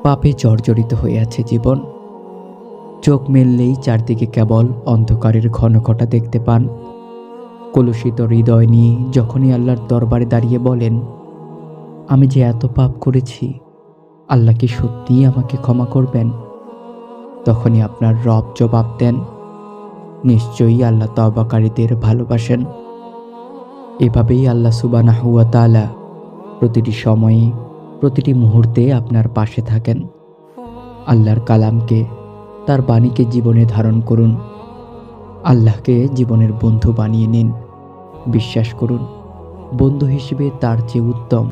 পাপে জর্জরিত হয়ে আছে জীবন। চোখ মেললেই চারদিকে কেবল অন্ধকারের ঘনঘটা দেখতে পান। কলুষিত হৃদয় নিয়ে যখনই আল্লাহর দরবারে দাঁড়িয়ে বলেন, আমি যে এত পাপ করেছি, আল্লাহ কি সত্যিই আমাকে ক্ষমা করবেন? তখনই আপনার রব জবাব দেন, নিশ্চয়ই আল্লাহ তওবাকারীদের ভালোবাসেন। এভাবেই আল্লাহ সুবহানাহু ওয়া তাআলা প্রতিটি সময়ে, প্রতিটি মুহূর্তে আপনার পাশে থাকেন। আল্লাহর কালামকে, তার বাণীকে জীবনে ধারণ করুন। আল্লাহকে জীবনের বন্ধু বানিয়ে নিন। বিশ্বাস করুন, বন্ধু হিসেবে তার চেয়ে উত্তম,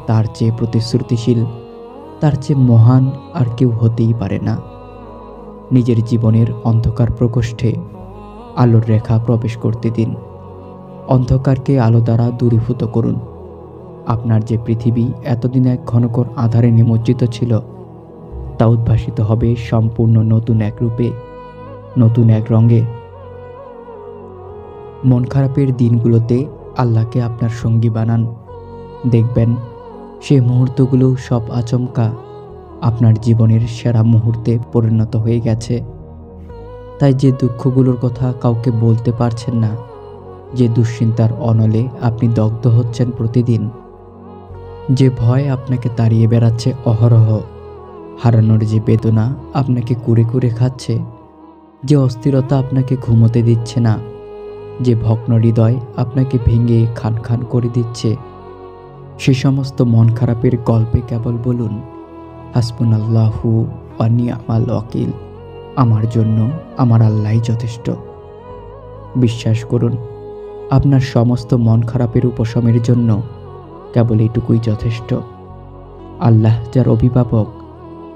তার চেয়ে প্রতিশ্রুতিশীল, তার চেয়ে মহান আর কেউ হতেই পারে না। নিজের জীবনের অন্ধকার প্রকোষ্ঠে আলোর রেখা প্রবেশ করতে দিন। অন্ধকারকে আলো দ্বারা দূরীভূত করুন। আপনার যে পৃথিবী এতদিন এক ঘনঘোর আঁধারে নিমজ্জিত ছিল, তা উদ্ভাসিত হবে সম্পূর্ণ নতুন এক রূপে, নতুন এক রঙে। মন খারাপের দিনগুলোতে আল্লাহকে আপনার সঙ্গী বানান। দেখবেন সেই মুহূর্তগুলো সব আচমকা আপনার জীবনের সেরা মুহূর্তে পরিণত হয়ে গেছে। তাই যে দুঃখগুলোর কথা কাউকে বলতে পারছেন না, যে দুশ্চিন্তার অনলে আপনি দগ্ধ হচ্ছেন প্রতিদিন, যে ভয় আপনাকে তাড়িয়ে বেড়াচ্ছে অহরহ, হারানোর যে বেদনা আপনাকে কুরে কুরে খাচ্ছে, যে অস্থিরতা আপনাকে ঘুমোতে দিচ্ছে না, যে ভগ্ন হৃদয় আপনাকে ভেঙে খান খান করে দিচ্ছে, সে সমস্ত মন খারাপের গল্পে কেবল বলুন, হাসবুনাল্লাহু ওয়া নি'মাল ওয়াকিল। আমার জন্য আমার আল্লাহই যথেষ্ট। বিশ্বাস করুন, আপনার সমস্ত মন খারাপের উপশমের জন্য কেবল এটুকুই যথেষ্ট। আল্লাহ যার অভিভাবক,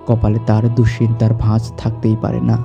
কপালে তার দুশ্চিন্তার ভাঁজ থাকতেই পারে না।